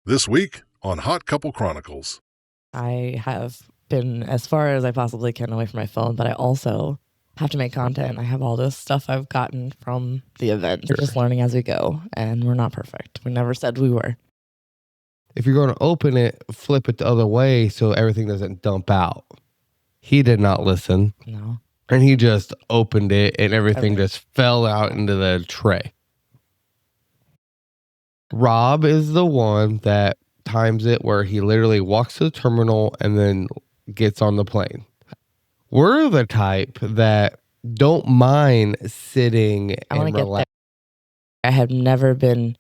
This week on Hot Couple Chronicles. I have been as far as I possibly can away from my phone, but I also have to make content. I have all this stuff I've gotten from the event. We're just learning as we go, and we're not perfect. We never said we were. If you're going to open it, flip it the other way so everything doesn't dump out. He did not listen. No. And he just opened it and everything just fell out into the tray. Rob is the one that times it where he literally walks to the terminal and then gets on the plane. We're the type that don't mind sitting and relax. I've never been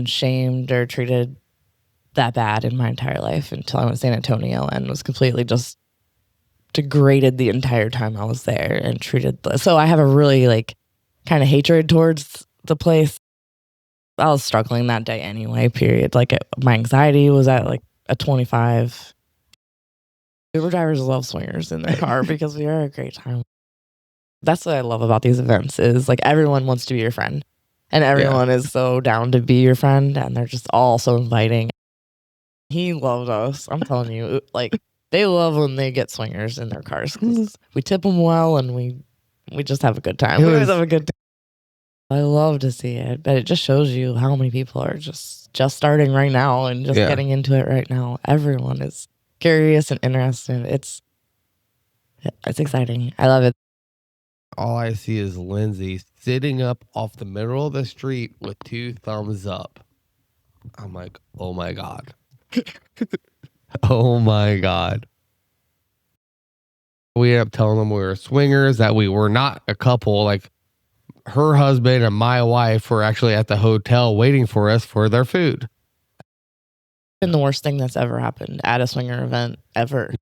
shamed or treated that bad in my entire life until I went to San Antonio and was completely just degraded the entire time I was there and treated. So I have a really kind of hatred towards the place. I was struggling that day anyway, period. My anxiety was at a 25. Uber drivers love swingers in their car because we are a great time. That's what I love about these events is everyone wants to be your friend and everyone is so down to be your friend and they're just all so inviting. He loved us. I'm telling you, they love when they get swingers in their cars. We tip them well and we just have a good time. We always have a good time. I love to see it, but it just shows you how many people are just starting right now and just getting into it right now. Everyone is curious and interested. It's exciting. I love it. All I see is Lindsay sitting up off the middle of the street with 2 thumbs up. I'm like, oh my God. Oh my God. We ended up telling them we were swingers, that we were not a couple. Her husband and my wife were actually at the hotel waiting for us for their food. Been the worst thing that's ever happened at a swinger event ever.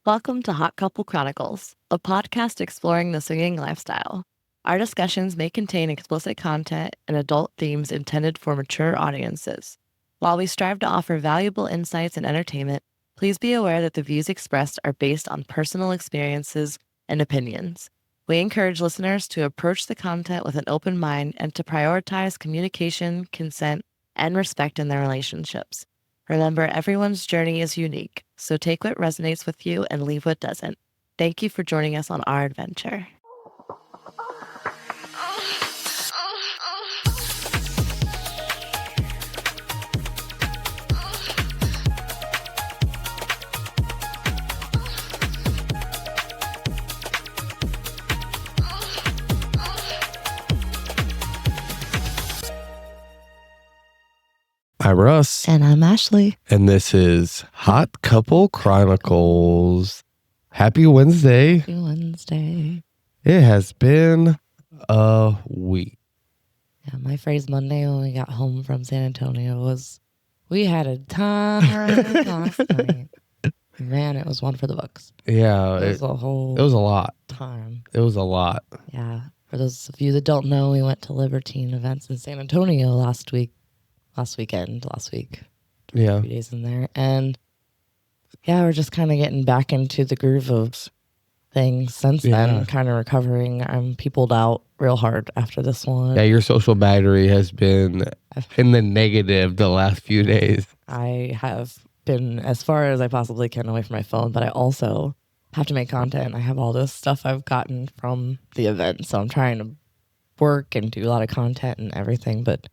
Welcome to Hot Couple Chronicles, a podcast exploring the swinging lifestyle. Our discussions may contain explicit content and adult themes intended for mature audiences. While we strive to offer valuable insights and entertainment, please be aware that the views expressed are based on personal experiences and opinions. We encourage listeners to approach the content with an open mind and to prioritize communication, consent, and respect in their relationships. Remember, everyone's journey is unique, so take what resonates with you and leave what doesn't. Thank you for joining us on our adventure. I'm Russ. And I'm Ashley. And this is Hot Couple Chronicles. Happy Wednesday. Happy Wednesday. It has been a week. Yeah, my phrase Monday when we got home from San Antonio was, we had a time last night. Man, it was one for the books. Yeah. It was a lot time. It was a lot. Yeah. For those of you that don't know, we went to Libertine Events in San Antonio last week. Yeah. A few days in there. And yeah, we're just kind of getting back into the groove of things since then, kind of recovering. I'm peopled out real hard after this one. Yeah, your social battery has been in the negative the last few days. I have been as far as I possibly can away from my phone, but I also have to make content. I have all this stuff I've gotten from the event. So I'm trying to work and do a lot of content and everything, but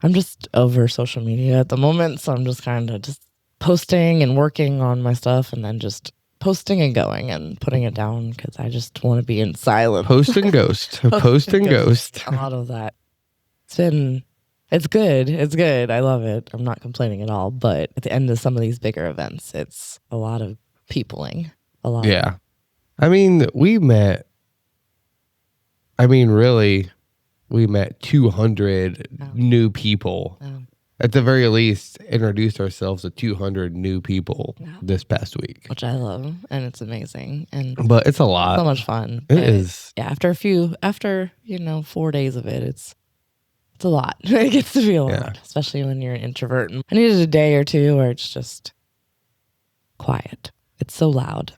I'm just over social media at the moment, so I'm just kind of just posting and working on my stuff and then just posting and going and putting it down because I just want to be in silence. Post and ghost. Post and ghost. A lot of that. It's good. It's good. I love it. I'm not complaining at all, but at the end of some of these bigger events, it's a lot of peopling. Yeah. I mean, we met 200 new people. At the very least, introduced ourselves to 200 new people this past week. Which I love, and it's amazing. But it's a lot. So much fun. It is. Yeah, after 4 days of it, it's a lot. It gets to be a lot, especially when you're an introvert. I needed a day or two where it's just quiet. It's so loud.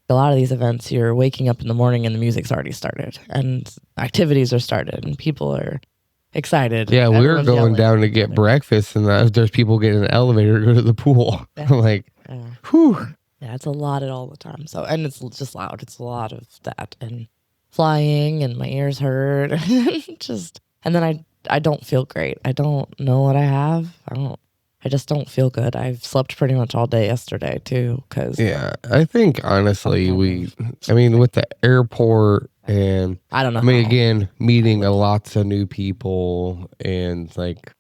A lot of these events, you're waking up in the morning and the music's already started and activities are started and people are excited. Yeah, we were Everyone's going yelling down at to each get other. breakfast, and there's people getting an elevator to go to the pool. Yeah. I'm like, Yeah. whew. Yeah, it's a lot all the time. So, and it's just loud. It's a lot of that and flying, and my ears hurt. And then I don't feel great. I don't know what I have. I just don't feel good. I've slept pretty much all day yesterday too. Yeah, I think honestly, with the airport and I don't know. again, meeting lots of new people and like,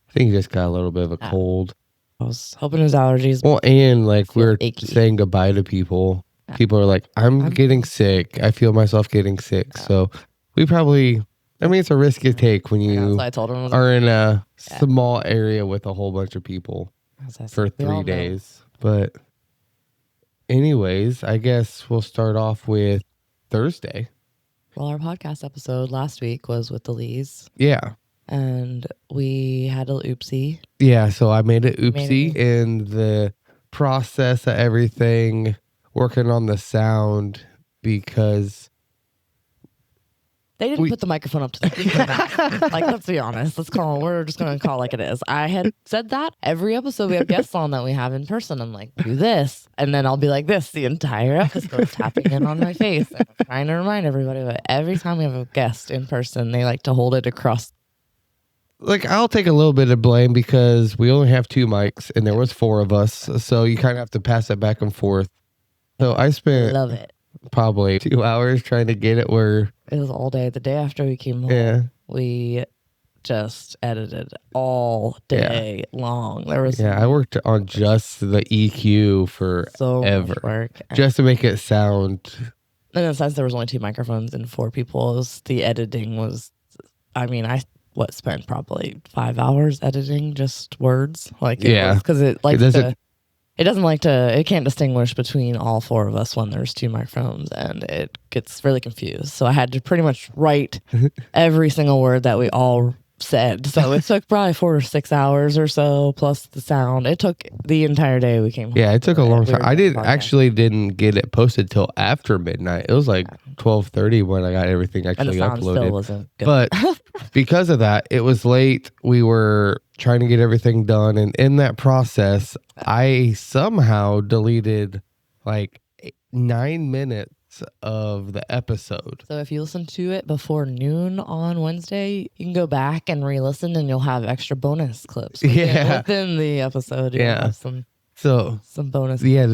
I think you just got a little bit of a cold. I was hoping it was allergies. Well, and like we're achy. saying goodbye to people. People are like, I'm getting sick. I feel myself getting sick. Yeah. So we probably, it's a risk you take when you I told him are in a small area with a whole bunch of people for 3 days. But anyways, I guess we'll start off with Thursday. Well, our podcast episode last week was with the Lees. Yeah. And we had a oopsie. Yeah, so I made an oopsie in the process of everything, working on the sound, because they didn't put the microphone up to the like, let's be honest. We're just going to call it like it is. I had said that every episode we have guests on that we have in person. I'm like, do this. And then I'll be like this the entire episode, tapping in on my face. And I'm trying to remind everybody, but every time we have a guest in person, they like to hold it across. Like, I'll take a little bit of blame because we only have 2 mics and there was 4 of us. So you kind of have to pass it back and forth. So I spent Love it. Probably 2 hours trying to get it where it was all day. The day after we came home, we just edited all day long. There was I worked on just the EQ for so ever much work just to make it sound. And in a sense, there was only 2 microphones and 4 people. The editing was, I spent probably 5 hours editing just words. Like, because it can't distinguish between all 4 of us when there's 2 microphones, and it gets really confused. So I had to pretty much write every single word that we all said. So it took probably 4 or 6 hours or so, plus the sound. It took the entire day we came home. Yeah, it took a long time. I didn't get it posted till after midnight. It was like 12:30 when I got everything actually and the sound uploaded. Still wasn't good. But because of that, it was late. We were trying to get everything done, and in that process, I somehow deleted like 9 minutes of the episode. So if you listen to it before noon on Wednesday, you can go back and re-listen, and you'll have extra bonus clips. Within the episode, you'll have some bonus. Yeah,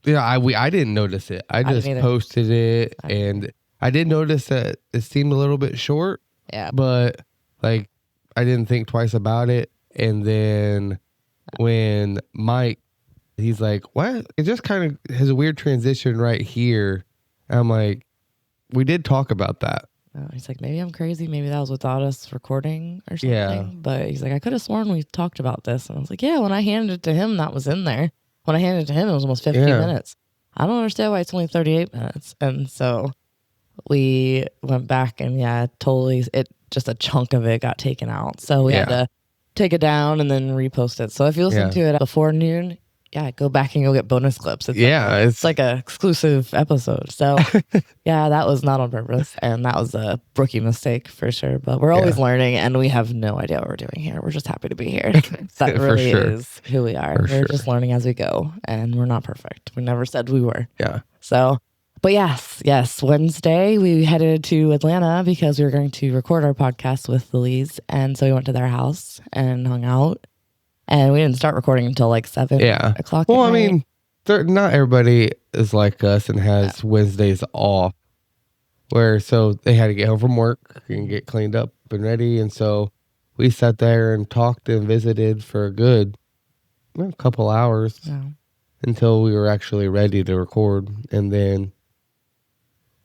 I didn't notice it. I just posted it, and I did notice that it seemed a little bit short. Yeah, but like I didn't think twice about it. And then when Mike, he's like, what? It just kind of has a weird transition right here. And I'm like, we did talk about that. He's like, maybe I'm crazy. Maybe that was without us recording or something. Yeah. But he's like, I could have sworn we talked about this. And I was like, yeah, when I handed it to him, that was in there. When I handed it to him, it was almost 15 minutes. I don't understand why it's only 38 minutes. And so we went back and just a chunk of it got taken out. So we had to take it down and then repost it. So if you listen to it before noon, go back and you'll get bonus clips. It's like a exclusive episode. So that was not on purpose, and that was a rookie mistake for sure. But we're always learning, and we have no idea what we're doing here. We're just happy to be here. That really is who we are. We're just learning as we go, and we're not perfect. We never said we were. Yeah. So, but yes, Wednesday we headed to Atlanta because we were going to record our podcast with the Lees, and so we went to their house and hung out. And we didn't start recording until like 7 o'clock. Well, I mean, not everybody is like us and has Wednesdays off. So they had to get home from work and get cleaned up and ready. And so we sat there and talked and visited for a good couple hours until we were actually ready to record. And then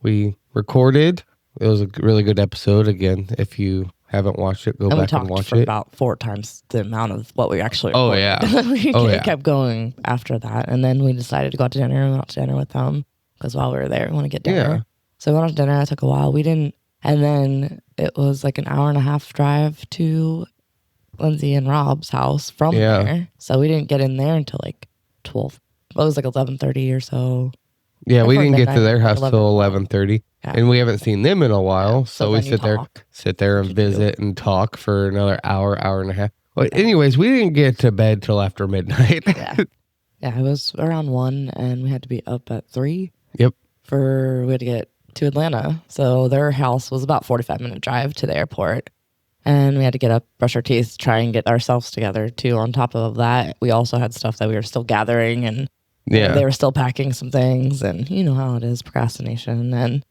we recorded. It was a really good episode. Again, if you haven't watched it, go back and watch it. About 4 times the amount of what we actually recorded. We kept going after that, and then we decided to go out to dinner. We went out to dinner with them because while we were there, we want to get dinner. So we went out to dinner. It took a while. We didn't, and then it was like an hour and a half drive to Lindsay and Rob's house from there. So we didn't get in there until like 12. Well, it was like 11:30 or so. Yeah, we didn't get to their house till 11:30. and we haven't seen them in a while. Yeah. So we then you sit there and What you do. visit and talk for another hour and a half. Well, anyways, we didn't get to bed till after midnight. Yeah. Yeah, it was around 1 and we had to be up at 3. Yep. We had to get to Atlanta. So their house was about 45-minute drive to the airport. And we had to get up, brush our teeth, try and get ourselves together too. On top of that, we also had stuff that we were still gathering and they were still packing some things, and you know how it is, procrastination and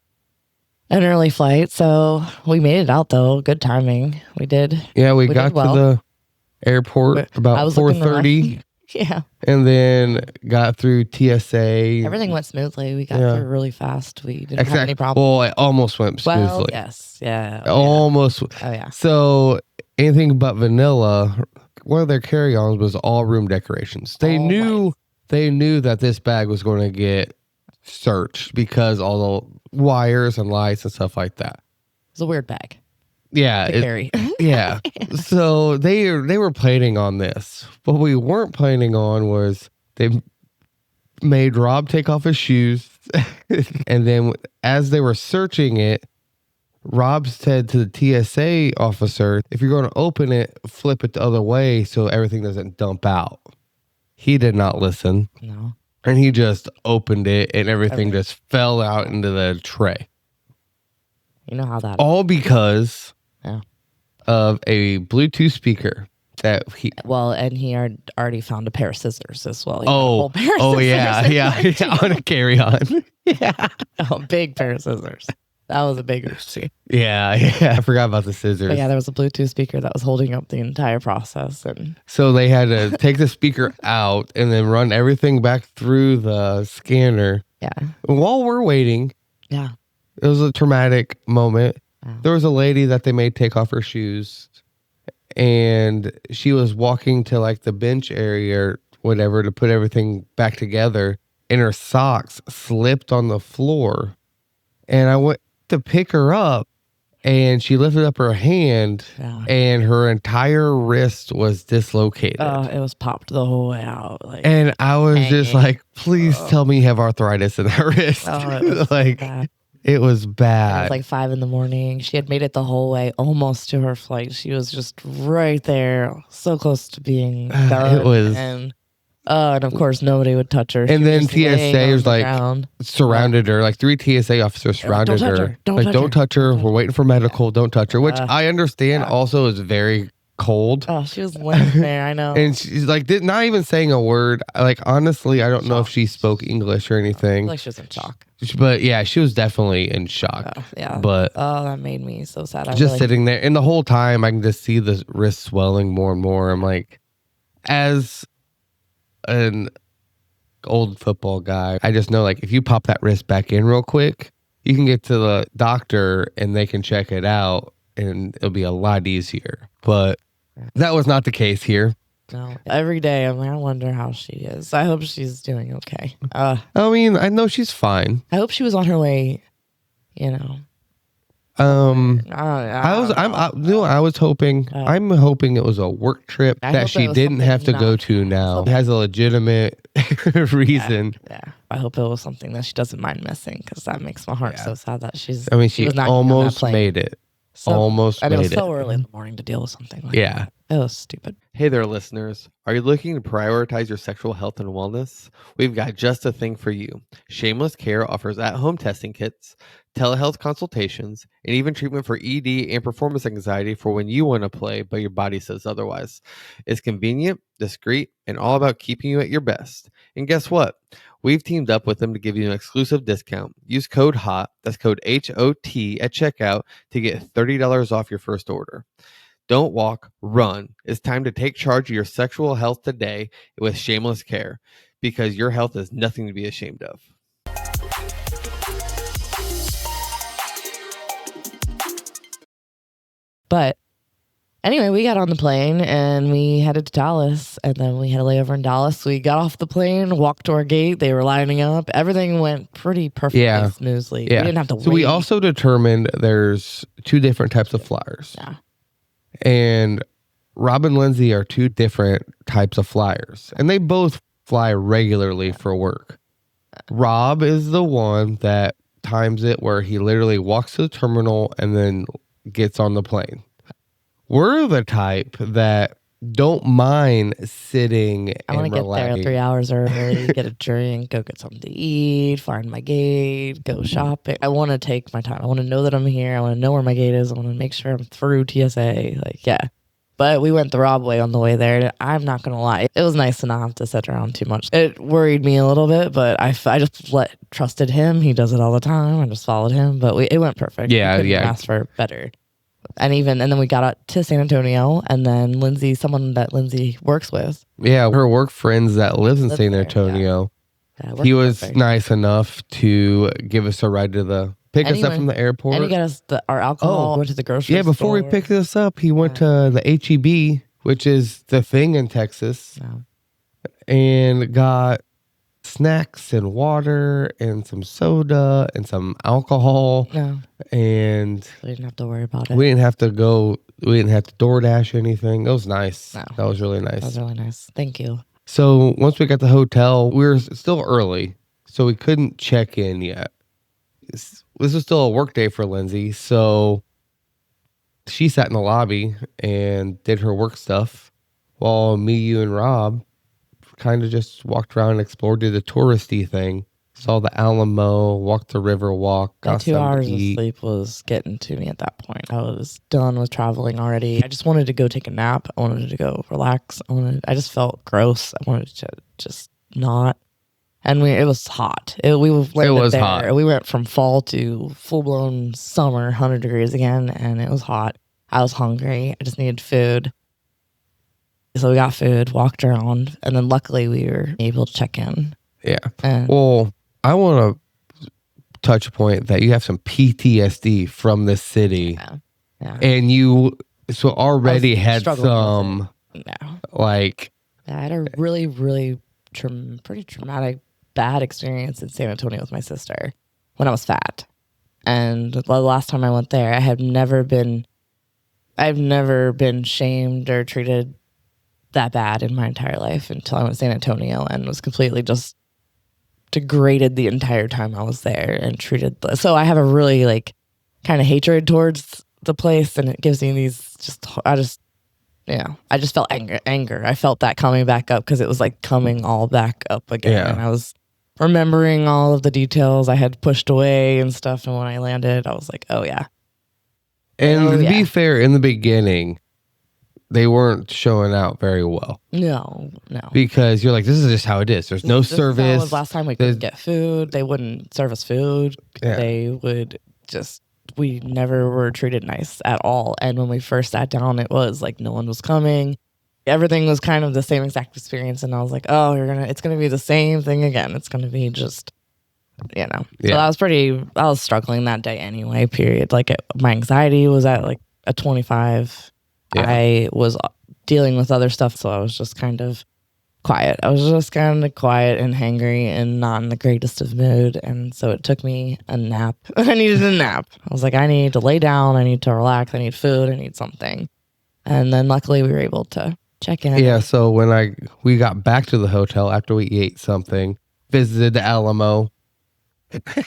an early flight. So we made it out though. Good timing. We did. Yeah, we got did well. to the airport about 4:30. Yeah. And then got through TSA. Everything went smoothly. We got through really fast. We didn't have any problems. Well, it almost went smoothly. Well, yes. Yeah. Almost. Oh, yeah. So anything but vanilla, one of their carry-ons was all room decorations. They knew that this bag was going to get searched because all the wires and lights and stuff like that. It's a weird bag. Yeah. To carry. Yeah. So they were planning on this. What we weren't planning on was they made Rob take off his shoes. And then as they were searching it, Rob said to the TSA officer, if you're going to open it, flip it the other way so everything doesn't dump out. He did not listen. No. And he just opened it and everything just fell out into the tray. You know how that All because Yeah. of a Bluetooth speaker that he. Well, and he had already found a pair of scissors as well. He had a Oh, whole pair of oh scissors yeah, in yeah, there, yeah, too. on a carry-on. Yeah, A big pair of scissors. That was a big issue. yeah. I forgot about the scissors. But yeah, there was a Bluetooth speaker that was holding up the entire process, and So they had to take the speaker out and then run everything back through the scanner. yeah, And while we're waiting, yeah. it was a traumatic moment. Wow. There was a lady that they made take off her shoes, and she was walking to like the bench area or whatever to put everything back together, and her socks slipped on the floor. And I went to pick her up, and she lifted up her hand, Yeah. and her entire wrist was dislocated. It was popped the whole way out. Like, And I was just hanging. like, please tell me you have arthritis in that wrist. it was like, bad. it was It bad. was like 5 a.m. She had made it the whole way, almost to her flight. She was just right there, so close to being done. It was- and of course, nobody would touch her. And She then was laying TSA on was the like, ground. surrounded her, like 3 TSA officers surrounded touch her. her. Don't Like, touch don't her. touch her. We're waiting for medical. Don't touch her, which I understand yeah. also is very cold. Oh, she was laying there. I know. And she's like, not even saying a word. Like, honestly, I don't know if she spoke English or I anything. feel like she was in shock. But yeah, she was definitely in shock. Oh, yeah. But that made me so sad. I just really, sitting there, and the whole time I can just see the wrist swelling more and more. I'm like, as an old football guy, I just know, like, if you pop that wrist back in real quick, you can get to the doctor and they can check it out and it'll be a lot easier. But that was not the case here. No. Every day, I'm like, I wonder how she is. I hope she's doing okay. I mean, I know she's fine. I hope she was on her way, I I was hoping. I'm hoping it was a work trip I that hope she it was didn't have to something go not- to now. so- It has a legitimate reason. Yeah. I hope it was something that she doesn't mind missing, because that makes my heart so sad that she's. I mean, she was not getting on that almost plane. made it. So- Almost and it was made so it. early in the morning to deal with something like Yeah. that. It was stupid. Hey there, listeners. Are you looking to prioritize your sexual health and wellness? We've got just a thing for you. Shameless Care offers at-home testing kits, telehealth consultations, and even treatment for ED and performance anxiety for when you want to play, but your body says otherwise. It's convenient, discreet, and all about keeping you at your best. And guess what? We've teamed up with them to give you an exclusive discount. Use code HOT, that's code HOT, at checkout to get $30 off your first order. Don't walk, run. It's time to take charge of your sexual health today with Shameless Care, because your health is nothing to be ashamed of. But anyway, we got on the plane and we headed to Dallas, and then we had a layover in Dallas. We got off the plane, walked to our gate. They were lining up. Everything went pretty perfectly smoothly. Yeah. We didn't have to So wait. we also determined there's 2 different types of flyers. Yeah. And Rob and Lindsay are 2 different types of flyers. And they both fly regularly for work. Rob is the one that times it where he literally walks to the terminal and then gets on the plane. We're the type that don't mind sitting I want and to get there relaxing. 3 hours early, get a drink, go get something to eat, find my gate, go shopping. I want to take my time. I want to know that I'm here. I want to know where my gate is. I want to make sure I'm through TSA. Like, yeah. But we went the Rob way on the way there. I'm not going to lie. It was nice to not have to sit around too much. It worried me a little bit, but I just trusted him. He does it all the time. I just followed him. But it went perfect. Yeah, we couldn't yeah. ask for better. And then we got out to San Antonio, and then Lindsay, someone that Lindsay works with. Yeah, her work friends that lives in Lives San there, Antonio. Yeah, He was perfect. nice enough to give us a ride to pick us up Anyway, from the airport. And he got us our alcohol. Oh. Went to the grocery Yeah, before we store. picked us up, he went to the HEB, which is the thing in Texas, and got snacks and water and some soda and some alcohol. No, And we didn't have to worry about it. we didn't have to DoorDash anything. It was nice. No. That was really nice. That was really nice. Thank you. So once we got to the hotel, we were still early, so we couldn't check in yet. This was still a work day for Lindsay, so she sat in the lobby and did her work stuff while me, you, and Rob kind of just walked around and explored, did the touristy thing, saw the Alamo, walked the river walk, That got 2 something hours to of eat. sleep was getting to me at that point. I was done with traveling already. I just wanted to go take a nap. I wanted to go relax. I just felt gross. I wanted to just not. And it was hot. We landed was there. hot. We went from fall to full blown summer, 100 degrees again, and it was hot. I was hungry. I just needed food. So we got food, walked around, and then luckily we were able to check in. Yeah. And Well, I want to touch a point that you have some PTSD from this city, yeah. and you already had struggling some No. like I had a really, really pretty traumatic, bad experience in San Antonio with my sister when I was fat. And the last time I went there, I've never been shamed or treated that bad in my entire life until I went to San Antonio and was completely just degraded the entire time I was there and treated. So I have a really kind of hatred towards the place, and it gives me these I just felt anger. I felt that coming back up because it was coming all back up again. Yeah. And I was remembering all of the details I had pushed away and stuff. And when I landed, I was like, oh yeah. And Oh, to be yeah. fair, in the beginning, they weren't showing out very well No. because you're like, this is just how it is. There's no This is how it service. was last time we couldn't get food. They wouldn't serve us food. Yeah. They would we never were treated nice at all. And when we first sat down, it was like no one was coming. Everything was kind of the same exact experience. And I was like, oh, it's going to be the same thing again. It's going to be just, So Yeah. I was struggling that day anyway, period. My anxiety was at a 25. Yeah. I was dealing with other stuff, so I was just kind of quiet. I was just kind of quiet and hangry and not in the greatest of mood. And so it took me a nap. I needed a nap. I was like, I need to lay down. I need to relax. I need food. I need something. And then luckily we were able to check in. Yeah. So when we got back to the hotel after we ate something, visited the Alamo.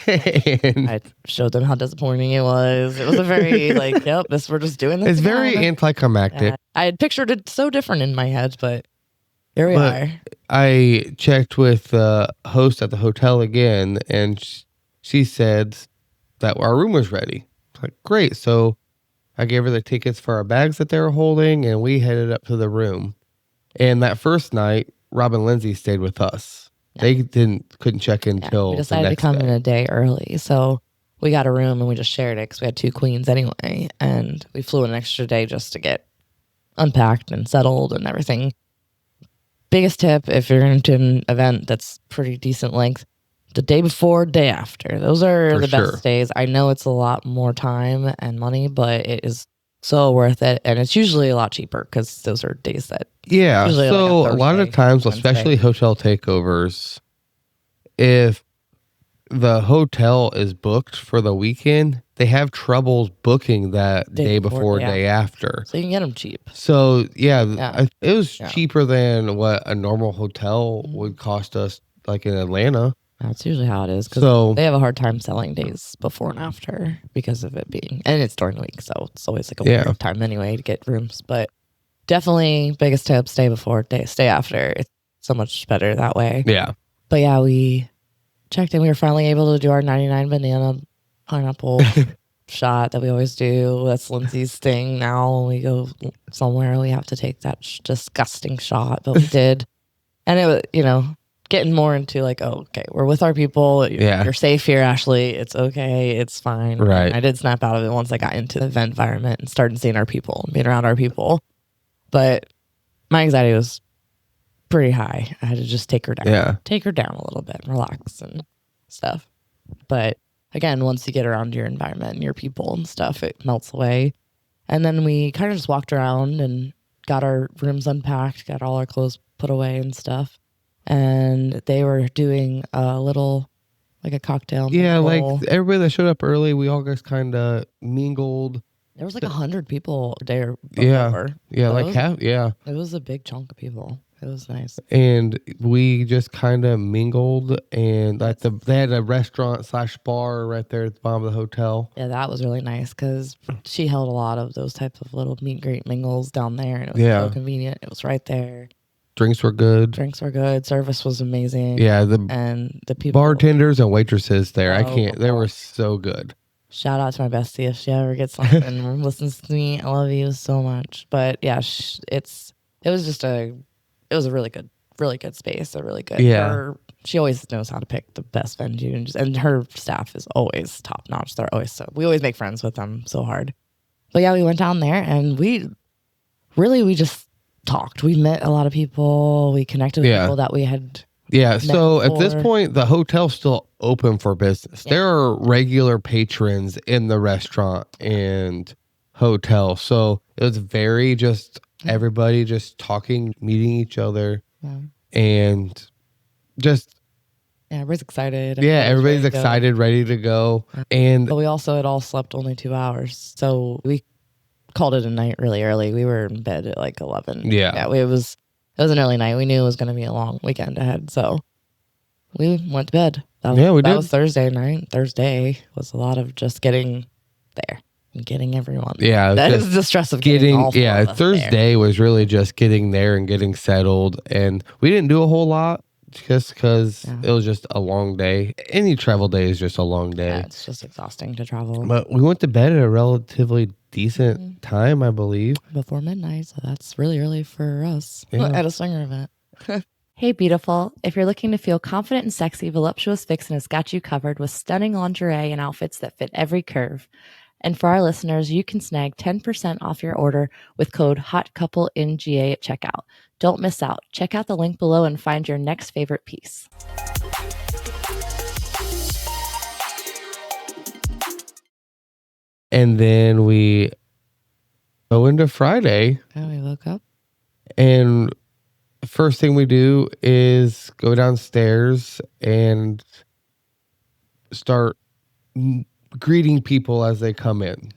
And I showed them how disappointing it was. It was a very yep, we're just doing this. it's very again. anticlimactic. I had pictured it so different in my head, but here we But are. I checked with the host at the hotel again, and she said that our room was ready. Like, great. So I gave her the tickets for our bags that they were holding, and we headed up to the room. And that first night, Rob and Lindsay stayed with us. They couldn't check in till we the decided to next come day. in a day early, so we got a room and we just shared it because we had 2 queens anyway, and we flew an extra day just to get unpacked and settled and everything. Biggest tip, if you're into an event that's pretty decent length, the day before, day after. Those are For the sure. best days. I know it's a lot more time and money, but it is so worth it, and it's usually a lot cheaper because those are days that Yeah. Usually So like a a lot of Thursday, times, Wednesday. especially hotel takeovers, if the hotel is booked for the weekend, they have troubles booking that day before, day after. so you can get them cheap. So yeah, Yeah. it was Yeah. cheaper than what a normal hotel would cost us, like in Atlanta. That's usually how it is. Because So they have a hard time selling days before and after because of it being, and it's during the week. So it's always like a Yeah. weird time anyway to get rooms. But definitely biggest tip, stay before, stay after. It's so much better that way. yeah. But yeah, we checked in. We were finally able to do our 99 banana pineapple shot that we always do. That's Lindsay's thing now. When we go somewhere, we have to take that disgusting shot, but we did. And it was, getting more into like, oh, okay, we're with our people. Yeah. You're safe here, Ashley. It's okay. It's fine. Right. And I did snap out of it once I got into the event environment and started seeing our people and being around our people. But my anxiety was pretty high. I had to just take her down. Yeah. Take her down a little bit and relax and stuff. But again, once you get around your environment and your people and stuff, it melts away. And then we kind of just walked around and got our rooms unpacked, got all our clothes put away and stuff. And they were doing a little, like a cocktail. Yeah, mingle. like everybody that showed up early, we all just kind of mingled. There was like 100 people there. Yeah. Before. Yeah, So like it was, half. Yeah. It was a big chunk of people. It was nice. And we just kind of mingled, and like they had a restaurant / bar right there at the bottom of the hotel. Yeah, that was really nice because she held a lot of those types of little meet and greet mingles down there, and it was so convenient. It was right there. Drinks were good. Drinks were good. Service was amazing. Yeah, and the people, bartenders and waitresses there. I Oh, can't. They were so good. Shout out to my bestie if she ever gets on and listens to me. I love you so much. But yeah, it was a really good space. A really good. Yeah. She always knows how to pick the best venue, and her staff is always top notch. They're always we always make friends with them so hard. But yeah, we went down there and we just talked. We met a lot of people. We connected with people that we had. Yeah. So at this before. point, the hotel's still open for business. Yeah. There are regular patrons in the restaurant and hotel. So it was very just everybody just talking, meeting each other, and just. Yeah, everybody's excited. Everybody's excited, ready to go. And but we also had all slept only 2 hours. So we called it a night really early. We were in bed at like 11. Yeah. It was an early night. We knew it was going to be a long weekend ahead. So we went to bed. We did. That was Thursday night. Thursday was a lot of just getting there and getting everyone. Yeah. That is the stress of getting all four of us Thursday there. was really just getting there and getting settled. And we didn't do a whole lot just because it was just a long day. Any travel day is just a long day. Yeah, it's just exhausting to travel. But we went to bed at a relatively decent time, I believe. Before midnight. So that's really early for us at a swinger event. Hey, beautiful. If you're looking to feel confident and sexy, Voluptuous Vixen has got you covered with stunning lingerie and outfits that fit every curve. And for our listeners, you can snag 10% off your order with code HOTCOUPLENGA at checkout. Don't miss out. Check out the link below and find your next favorite piece. And then we go into Friday. Yeah, we woke up. And first thing we do is go downstairs and start greeting people as they come in.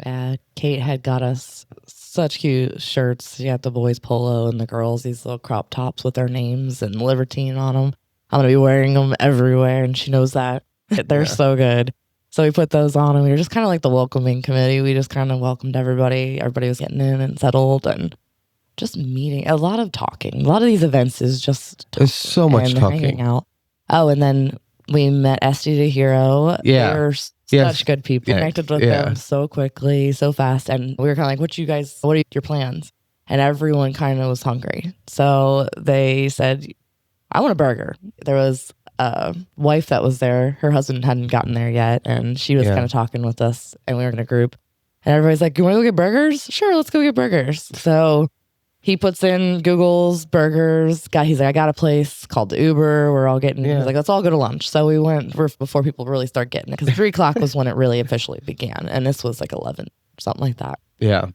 Kate had got us such cute shirts. She got the boys polo and the girls these little crop tops with their names and Libertine on them. I'm going to be wearing them everywhere, and she knows that. They're so good. So we put those on, and we were just kind of like the welcoming committee. We just kind of welcomed everybody. Everybody was getting in and settled and just meeting. A lot of talking. A lot of these events is just talking. There's so much and talking. hanging out. Oh, and then we met Esty the Hero. Yeah. They're such good people. Connected with them so quickly, so fast. And we were kind of like, what are your plans? And everyone kind of was hungry. So they said, I want a burger. There was a wife that was there. Her husband hadn't gotten there yet. And she was kind of talking with us. And we were in a group. And everybody's like, you want to go get burgers? Sure, let's go get burgers. So he puts in Google's burgers. He's like, I got a place called the Uber. We're all getting, he's like, let's all go to lunch. So we went before people really start getting it. Because 3 o'clock was when it really officially began. And this was like 11, something like that. Yeah.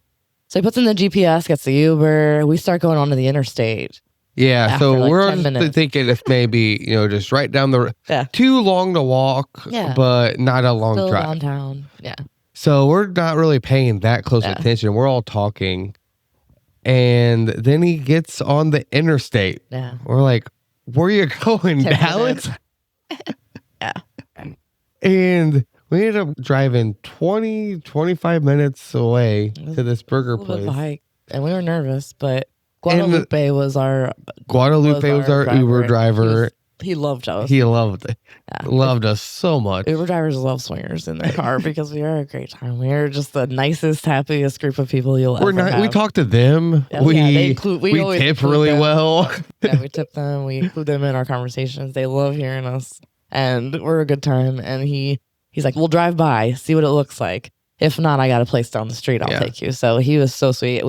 So he puts in the GPS, gets the Uber. We start going onto the interstate. Yeah. After So like we're 10 minutes. thinking it's maybe, just right down the too long to walk, but not a long Still drive. downtown. Yeah. So we're not really paying that close attention. We're all talking. And then he gets on the interstate. Yeah. We're like, where are you going, 10 Dallas? Yeah. And we ended up driving 20, 25 minutes away to this burger A little bit of a place. hike, and we were nervous, but Guadalupe was our Uber driver. He loved us. He loved it. Yeah. Loved us so much. Uber drivers love swingers in their car because we are a great time. We are just the nicest, happiest group of people you'll ever have. We talked to them. Yeah, we always tip include really them. well. Yeah, we tip them. We include them in our conversations. They love hearing us, and we're a good time. And he's like, "We'll drive by, see what it looks like. If not, I got a place down the street. I'll take you." So he was so sweet.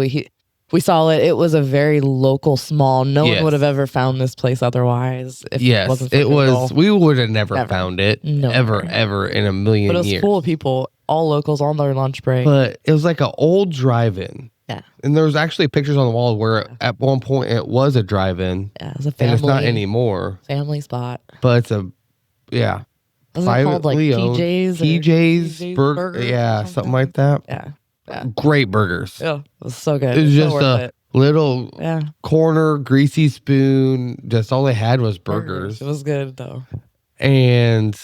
We saw it. It was a very local, small. No one would have ever found this place otherwise. If it wasn't for Google. We would have never found it. No, ever in a million years. But it was full of people, all locals on their lunch break. But it was like an old drive-in. Yeah. And there was actually pictures on the wall where at one point it was a drive-in. Yeah, it was a family. And it's not anymore. Family spot. But it's a, Was it called like PJ's? PJ's Burger. Yeah, something like that. Yeah. Great burgers. Yeah, it was so good. It was just so a little corner, greasy spoon. Just all they had was burgers. It was good though. And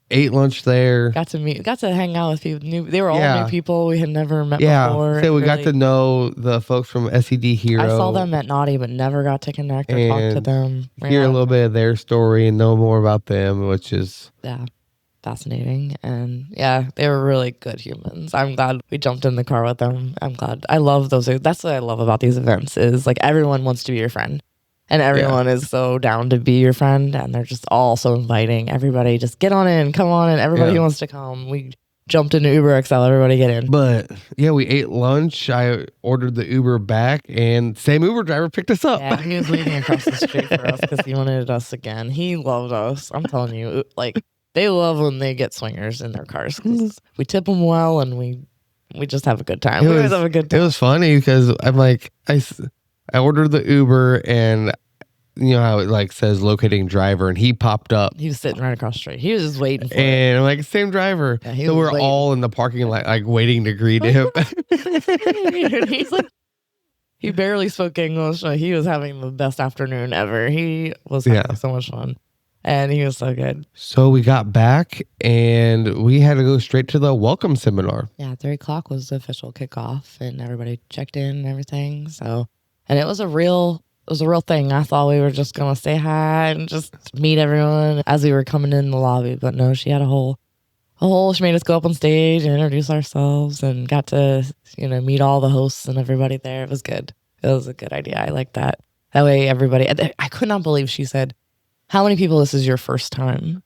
ate lunch there. Got to hang out with people. They were all new people we had never met before. So we got to know the folks from SED Hero. I saw them at Naughty, but never got to connect or talk to them. Hear a little bit of their story and know more about them, which is fascinating. And they were really good humans. I'm glad we jumped in the car with them. I'm glad. I love those. That's what I love about these events is like everyone wants to be your friend. And everyone is so down to be your friend, and they're just all so inviting. Everybody just get on in, come on in. Everybody who wants to come. We jumped into Uber XL. Everybody get in. But we ate lunch. I ordered the Uber back, and same Uber driver picked us up. Yeah, he was leaving across the street for us because he wanted us again. He loved us. I'm telling you, like they love when they get swingers in their cars. We tip them well, and we just have a good time. We always have a good time. It was funny because I'm like I ordered the Uber, and you know how it like says locating driver, and he popped up. He was sitting right across the street. He was just waiting for it. And I'm like, same driver. Yeah, so we're all in the parking lot like waiting to greet him. He's like, he barely spoke English. He was having the best afternoon ever. He was having so much fun. And he was so good. So we got back and we had to go straight to the welcome seminar. Yeah, 3:00 was the official kickoff, and everybody checked in and everything. So, and it was a real thing. I thought we were just gonna say hi and just meet everyone as we were coming in the lobby, but no, she had a whole. She made us go up on stage and introduce ourselves, and got to meet all the hosts and everybody there. It was good. It was a good idea. I like that. That way, everybody. I could not believe she said, "How many people this is your first time?"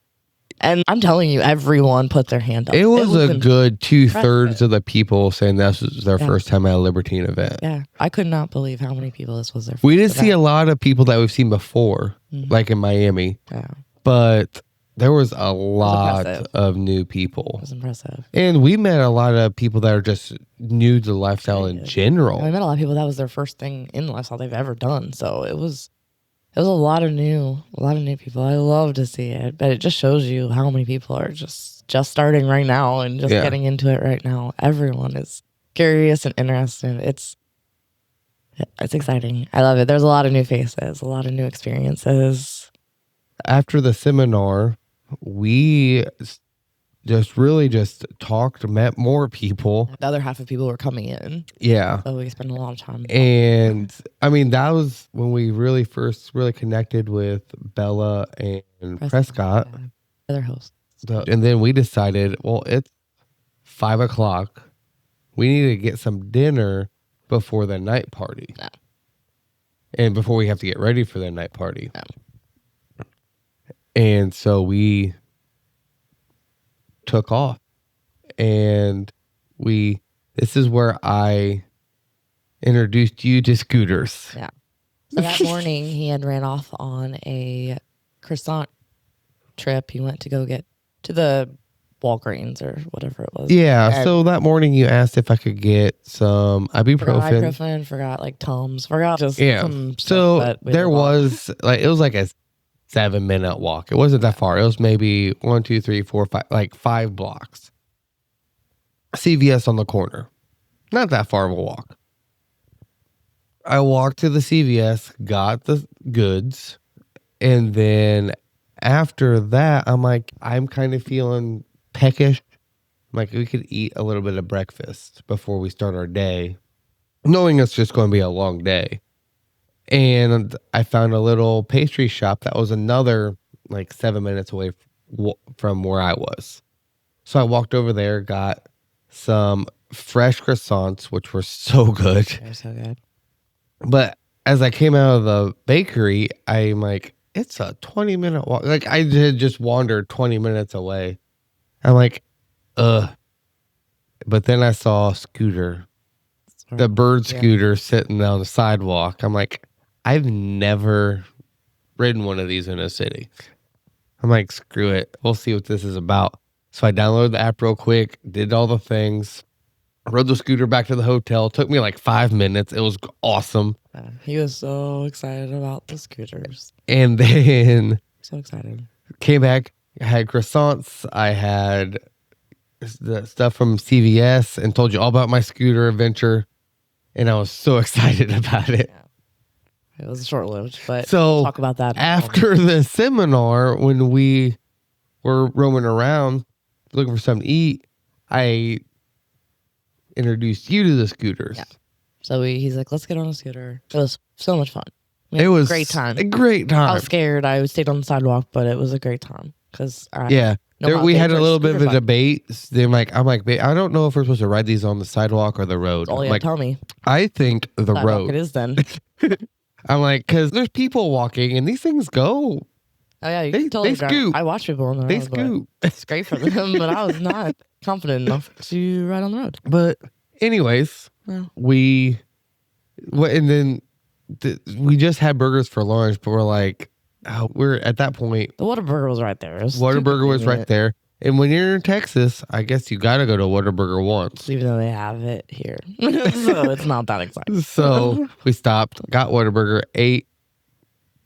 And I'm telling you, everyone put their hand up. It was a good 2/3 of the people saying this was their first time at a Libertine event. Yeah, I could not believe how many people this was their first We did see event. a lot of people that we've seen before, like in Miami. Yeah. But there was a lot of new people. It was impressive. And we met a lot of people that are just new to the lifestyle in general. And we met a lot of people that was their first thing in the lifestyle they've ever done. So it was a lot of new people. I love to see it, but it just shows you how many people are just starting right now and just getting into it right now. Everyone is curious and interested. It's exciting. I love it. There's a lot of new faces, a lot of new experiences. After the seminar, we just talked, met more people. The other half of people were coming in. Yeah. So we spent a lot of time. And I mean, that was when we really first connected with Bella and Prescott. Yeah. Other hosts. And then we decided, well, it's 5:00. We need to get some dinner before the night party. Yeah. And before we have to get ready for the night party. Yeah. And so we took off, and this is where I introduced you to scooters. Yeah. So that morning he had ran off on a croissant trip. He went to go get to the Walgreens or whatever it was. Yeah. And so that morning you asked if I could get some ibuprofen. Forgot like Tums, forgot just some stuff so that we there did was it was like a 7-minute walk. It wasn't that far. It was maybe 1, 2, 3, 4, 5, like 5 blocks. CVS on the corner. Not that far of a walk. I walked to the CVS, got the goods, and then after that, I'm like, I'm kind of feeling peckish. I'm like, we could eat a little bit of breakfast before we start our day, knowing it's just going to be a long day. And I found a little pastry shop that was another like 7 minutes away from where I was. So I walked over there, got some fresh croissants, which were so good. They're so good. But as I came out of the bakery, I'm like, it's a 20-minute walk. Like I had just wandered 20 minutes away. I'm like, ugh. But then I saw Scooter, the bird scooter sitting on the sidewalk. I'm like, I've never ridden one of these in a city. I'm like, screw it. We'll see what this is about. So I downloaded the app real quick, did all the things, rode the scooter back to the hotel. Took me like 5 minutes. It was awesome. He was so excited about the scooters. And then So excited. came back, I had croissants. I had the stuff from CVS and told you all about my scooter adventure. And I was so excited about it. It was short-lived, but So we'll talk about that after the seminar, when we were roaming around looking for something to eat, I introduced you to the scooters. Yeah. So he's like, let's get on a scooter. It was so much fun. It was a great time. A great time. I was scared. I stayed on the sidewalk, but it was a great time because we had a little bit of a fun. debate. I'm like, I don't know if we're supposed to ride these on the sidewalk or the road. Oh, I'm yeah, like, tell me. I think the Sidewalk road. It is then. I'm like, because there's people walking and these things go. Oh yeah, you They- can totally they drive. scoot. I watch people on the road. They but scoot. It's great for them, but I was not confident enough to ride on the road. But anyways, Yeah. and then we just had burgers for lunch, but we're like, we're at that point. The Whataburger was right there. Whataburger was right there. And when you're in Texas, I guess you got to go to Whataburger once. Even though they have it here. So it's not that exciting. So we stopped, got Whataburger, ate,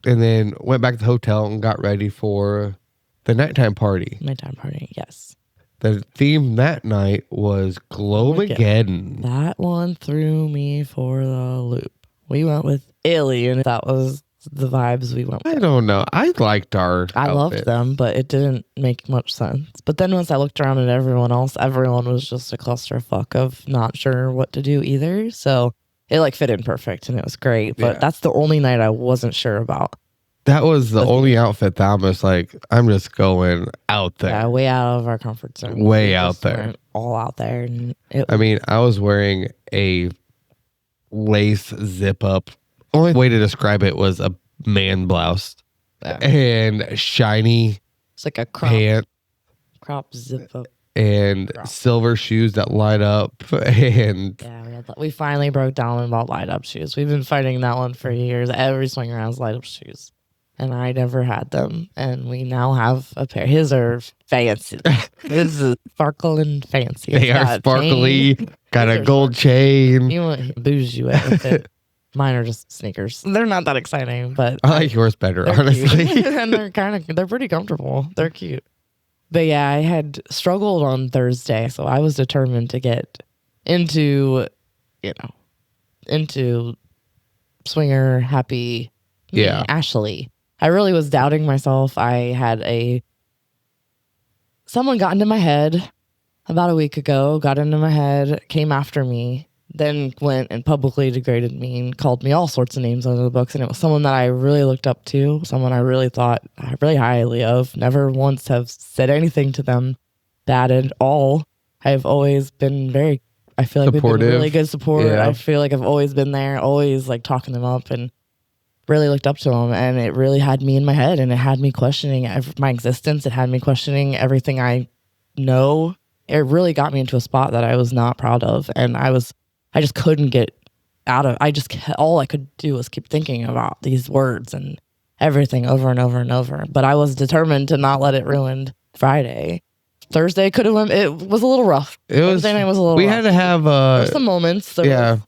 and then went back to the hotel and got ready for the nighttime party. Nighttime party, yes. The theme that night was Glomageddon. That one threw me for the loop. We went with Alien. That was the vibes we went with. I don't know. I liked our I loved outfit. them, but it didn't make much sense. But then once I looked around at everyone else, everyone was just a clusterfuck of not sure what to do either. So it like fit in perfect and it was great. But that's the only night I wasn't sure about. That was the only outfit that I'm just like, I'm just going out there. Yeah, way out of our comfort zone. Way We out just there. went all out there. And I mean, I was wearing a lace zip up. Only way to describe it was a man blouse and shiny it's like a pant crop zip up. and silver shoes that light up. And Yeah, we finally broke down and bought light up shoes. We've been fighting that one for years. Every swing around's light up shoes. And I never had them. And we now have a pair. His are fancy. His is sparkling fancy. they It's are got a sparkly, chain. got These a are gold chain. You want bougie you with it. Mine are just sneakers. They're not that exciting, but I like yours better, they're honestly. cute. And they're pretty comfortable. They're cute. But yeah, I had struggled on Thursday, so I was determined to get into swinger happy Ashley. I really was doubting myself. I had someone got into my head about a week ago, came after me, then went and publicly degraded me and called me all sorts of names under the books. And it was someone that I really looked up to, someone I really thought really highly of. Never once have said anything to them bad at all. I've always been I feel like we've been really good support. Yeah. I feel like I've always been there, always like talking them up and really looked up to them. And it really had me in my head and it had me questioning my existence. It had me questioning everything I know. It really got me into a spot that I was not proud of. And I just couldn't get out of, all I could do was keep thinking about these words and everything over and over and over. But I was determined to not let it ruin Friday. Thursday it was a little rough. Thursday night was a little rough. We had to have There were some moments. There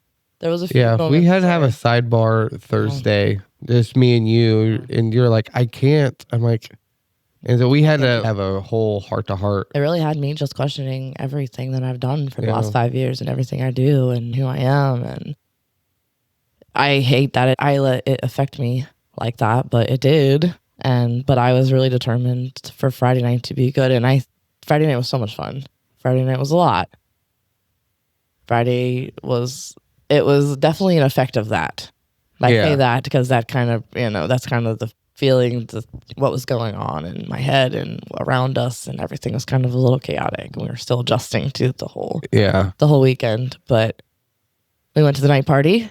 was a few moments. We had to have a sidebar Thursday. Just me and you. And you're like, I can't. I'm like, and so we had to have a whole heart to heart. It really had me just questioning everything that I've done for the last 5 years and everything I do and who I am. And I hate that I let it affect me like that, but it did. But I was really determined for Friday night to be good. And Friday night was so much fun. Friday night was a lot. It was definitely an effect of that. I say that because that kind of, that's kind of the feeling, what was going on in my head and around us, and everything was kind of a little chaotic. We were still adjusting to the whole weekend. But we went to the night party.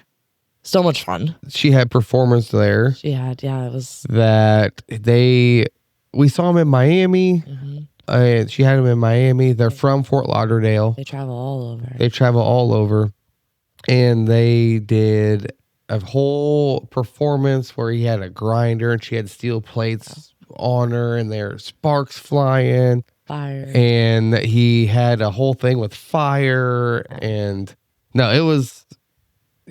So much fun. She had performance there. She had, it was that we saw them in Miami. Mm-hmm. She had them in Miami. They're from Fort Lauderdale. They travel all over. And they did a whole performance where he had a grinder and she had steel plates on her and there sparks flying. Fire. And he had a whole thing with fire. And no, it was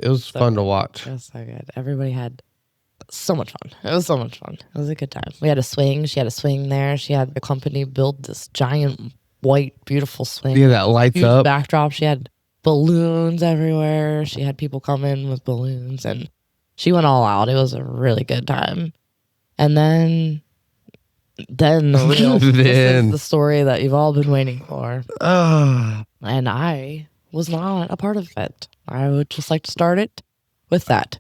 so fun to watch. It was so good. Everybody had so much fun. It was so much fun. It was a good time. We had a swing. She had a swing there. She had the company build this giant, white, beautiful swing. Yeah, that lights huge up. Backdrop. She had balloons everywhere. She had people come in with balloons, and she went all out. It was a really good time. And then the real this is the story that you've all been waiting for. And I was not a part of it. I would just like to start it with that.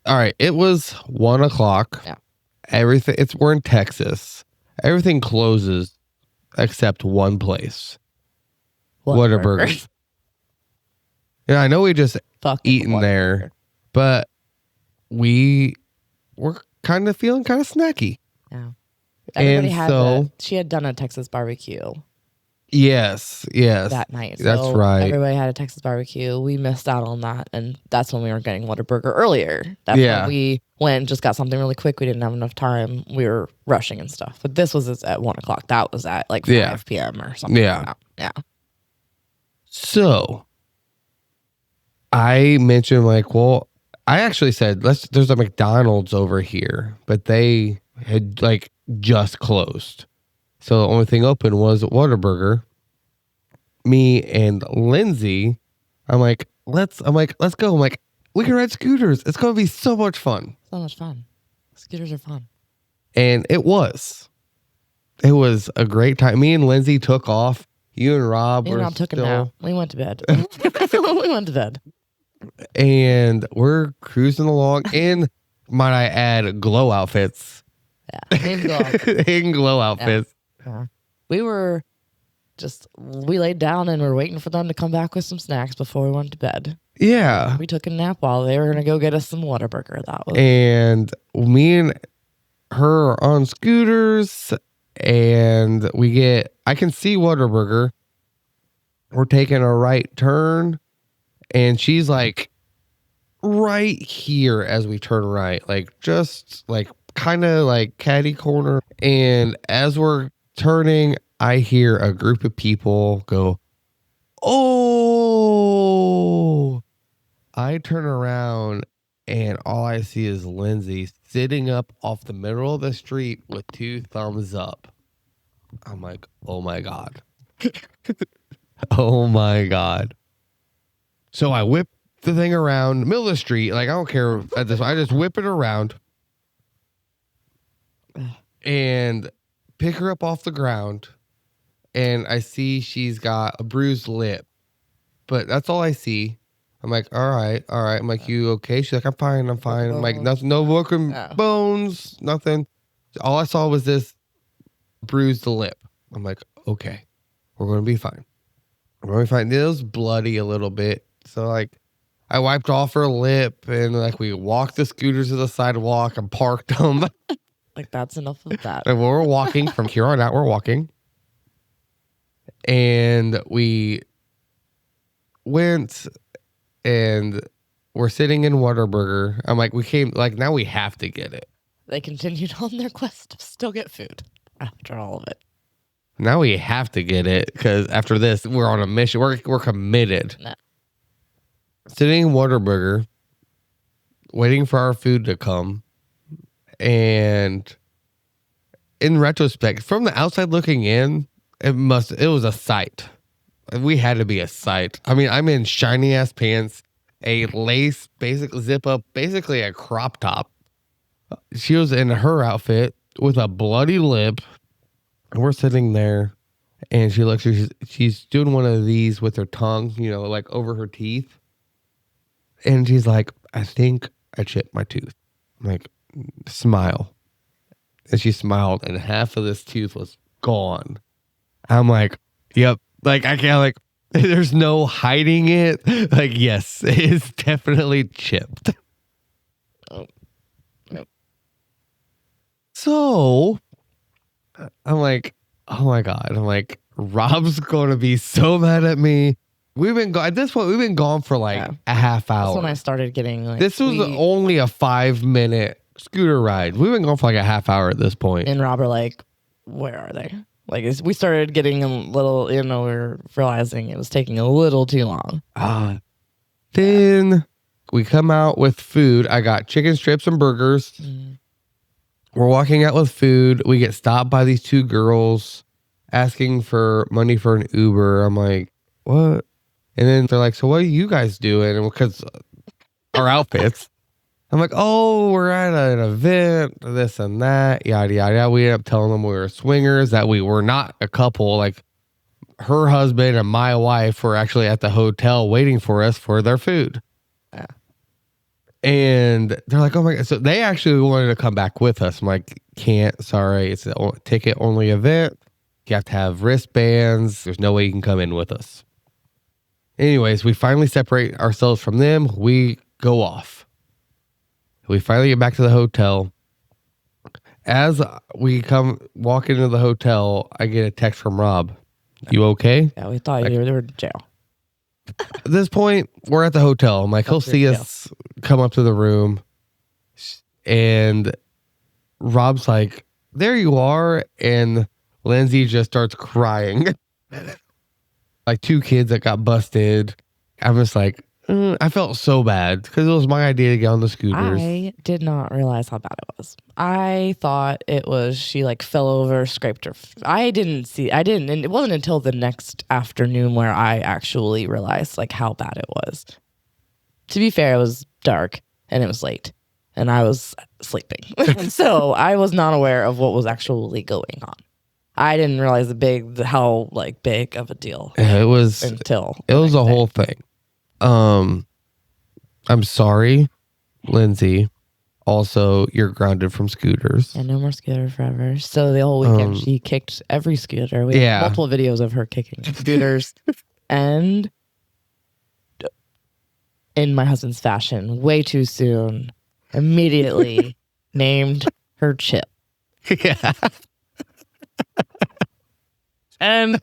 All right. It was 1:00. Yeah. We're in Texas. Everything closes except one place. Whataburger. Yeah, I know we just eaten there, but we were kind of feeling kind of snacky. Yeah. Everybody she had done a Texas barbecue. Yes. That night. That's so right. Everybody had a Texas barbecue. We missed out on that, and that's when we were getting Whataburger earlier. That's when we went and just got something really quick. We didn't have enough time. We were rushing and stuff. But this was at 1:00. That was at like 5 p.m. or something. Yeah. Like that. Yeah. So I mentioned I actually said, there's a McDonald's over here, but they had just closed. So the only thing open was Whataburger. Me and Lindsay, let's go. I'm like, we can ride scooters. It's going to be so much fun. So much fun. Scooters are fun. And it was a great time. Me and Lindsay took off. You and Rob took a nap. We went to bed. We went to bed. And we're cruising along. And might I add, glow outfits. Yeah. In glow outfits. Yeah. We laid down and we're waiting for them to come back with some snacks before we went to bed. Yeah. We took a nap while they were going to go get us some Whataburger. And me and her are on scooters and I can see Whataburger. We're taking a right turn and she's right here as we turn right, kind of catty corner. And as we're turning, I hear a group of people go, "Oh!" I turn around and all I see is Lindsay sitting up off the middle of the street with 2 thumbs up. I'm like, oh my God. Oh my God. So I whip the thing around the middle of the street. I don't care at this. I just whip it around and pick her up off the ground. And I see she's got a bruised lip, but that's all I see. I'm like, all right. I'm like, you okay? She's like, I'm fine. I'm like, nothing, no broken bones, nothing. All I saw was this bruised lip. I'm like, okay, we're going to be fine. It was bloody a little bit. So I wiped off her lip and we walked the scooters to the sidewalk and parked them. That's enough of that. And we're walking from here on out. We're walking. And we went and we're sitting in Whataburger. I'm like, now we have to get it. They continued on their quest to still get food after all of it. Now we have to get it because after this, we're on a mission. We're committed. No. Sitting in Whataburger, waiting for our food to come. And in retrospect, from the outside looking in, it was a sight. We had to be a sight. I mean, I'm in shiny ass pants, a lace, basic zip up, basically a crop top. She was in her outfit, with a bloody lip. And we're sitting there, and she looks. She's doing one of these with her tongue, like over her teeth. And she's like, I think I chipped my tooth. I'm like, smile. And she smiled, and half of this tooth was gone. I'm like, yep. Like, I can't, like, there's no hiding it. Like, yes, it's definitely chipped. Oh. Yep. So, I'm like, oh my God. I'm like, Rob's going to be so mad at me. At this point, we've been gone for like a half hour. That's when I started getting like. This was only a 5-minute scooter ride. We've been going for like a half hour at this point. And Rob were like, where are they? Like, we started getting a little, we were realizing it was taking a little too long. Then we come out with food. I got chicken strips and burgers. Mm. We're walking out with food. We get stopped by these two girls asking for money for an Uber. I'm like, what? And then they're like, so what are you guys doing? And because our outfits. I'm like, oh, we're at an event, this and that, yada, yada, yada. We ended up telling them we were swingers, that we were not a couple. Like, her husband and my wife were actually at the hotel waiting for us for their food. Yeah. And they're like, oh my God. So they actually wanted to come back with us. I'm like, can't, sorry. It's a ticket only event. You have to have wristbands. There's no way you can come in with us. Anyways, we finally separate ourselves from them. We go off. We finally get back to the hotel. As we walk into the hotel, I get a text from Rob. You okay? Yeah, we thought you were in jail. At this point, we're at the hotel. I'm like, he'll see us come up to the room. And Rob's like, there you are. And Lindsay just starts crying. Like 2 kids that got busted. I'm just like, I felt so bad because it was my idea to get on the scooters. I did not realize how bad it was. I thought it was she like fell over, scraped her. I didn't. And it wasn't until the next afternoon where I actually realized like how bad it was. To be fair, it was dark and it was late and I was sleeping. So I was not aware of what was actually going on. I didn't realize how big of a deal it was until it was a whole thing. I'm sorry, Lindsay. Also, you're grounded from scooters. And no more scooter forever. So the whole weekend she kicked every scooter. We have multiple videos of her kicking scooters. And in my husband's fashion, way too soon, immediately named her Chip. Yeah. And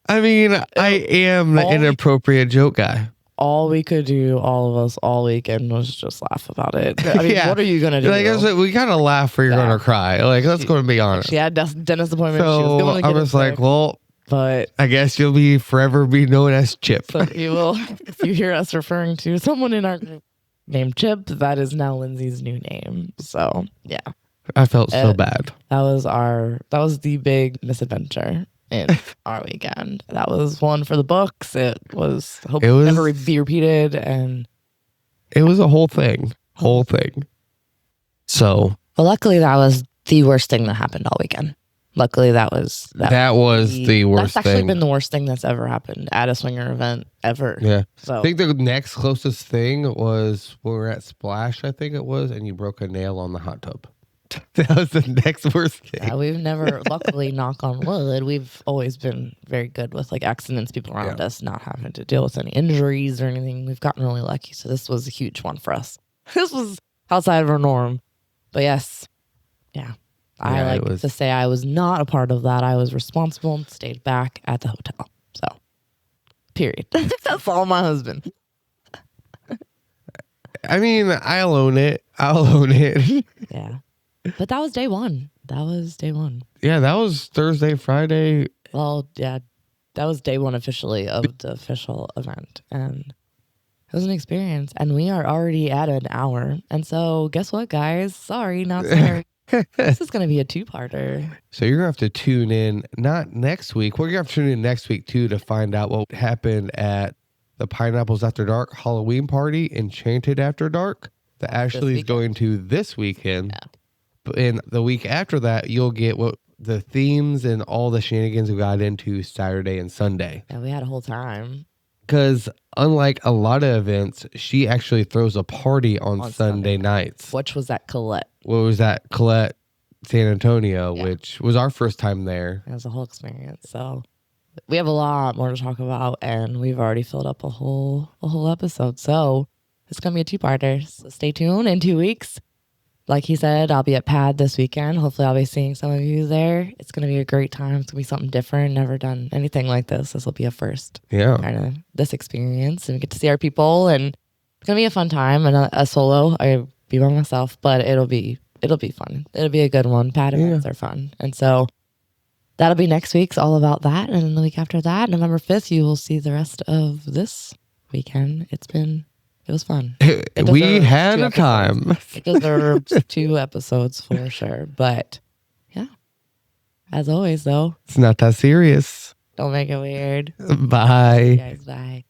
I mean, I am the inappropriate joke guy. All we could do, all of us, all weekend was just laugh about it. I mean, what are you going to do? Like, we got to laugh or you're going to cry. Like, let's go and be honest. She had dentist appointment. So she was going to get I was like, well, but I guess you'll forever be known as Chip. So you will, if you hear us referring to someone in our group named Chip, that is now Lindsay's new name. So, yeah. I felt so bad. That was the big misadventure in our weekend. That was one for the books. It was never be repeated, and it was a whole thing. So, but luckily, that was the worst thing that happened all weekend. Luckily, that was the worst. That's actually been the worst thing that's ever happened at a swinger event ever. Yeah. So I think the next closest thing was when we were at Splash. I think it was, and you broke a nail on the hot tub. That was the next worst thing. Yeah, we've never, luckily, knock on wood, we've always been very good with like accidents, people around us not having to deal with any injuries or anything. We've gotten really lucky. So this was a huge one for us. This was outside of our norm. But yes, I like to say I was not a part of that. I was responsible and stayed back at the hotel. So, period. That's all my husband. I mean, I'll own it. Yeah. But that was day one. Yeah, that was Thursday, Friday. Well, yeah, that was day one officially of the official event. And it was an experience. And we are already at an hour. And so guess what, guys? Sorry, not sorry. This is going to be a 2-parter. So you're going to have to tune in, not next week. We're going to have to tune in next week, too, to find out what happened at the Pineapples After Dark Halloween party, Enchanted After Dark, that Ashley's going to this weekend. Yeah. And the week after that, you'll get what the themes and all the shenanigans we got into Saturday and Sunday. Yeah, we had a whole time. Because unlike a lot of events, she actually throws a party on Sunday nights. Which was at Colette. What was that? Colette, San Antonio, Yeah. which was our first time there. It was a whole experience. So we have a lot more to talk about, and we've already filled up a whole episode. So it's gonna be a two-parter. So stay tuned in 2 weeks. Like he said, I'll be at PAD this weekend. Hopefully I'll be seeing some of you there. It's going to be a great time. It's going to be something different. Never done anything like this. This will be a first. Yeah. Kind of this experience. And we get to see our people. And it's going to be a fun time. And a solo, I'll be by myself. But it'll be fun. It'll be a good one. PAD events are fun. And so that'll be next week's all about that. And then the week after that, November 5th, you will see the rest of this weekend. It was fun. We had a time. It deserves 2 episodes for sure. But yeah, as always, though, It's not that serious. don't make it weird. Bye. Guys, bye.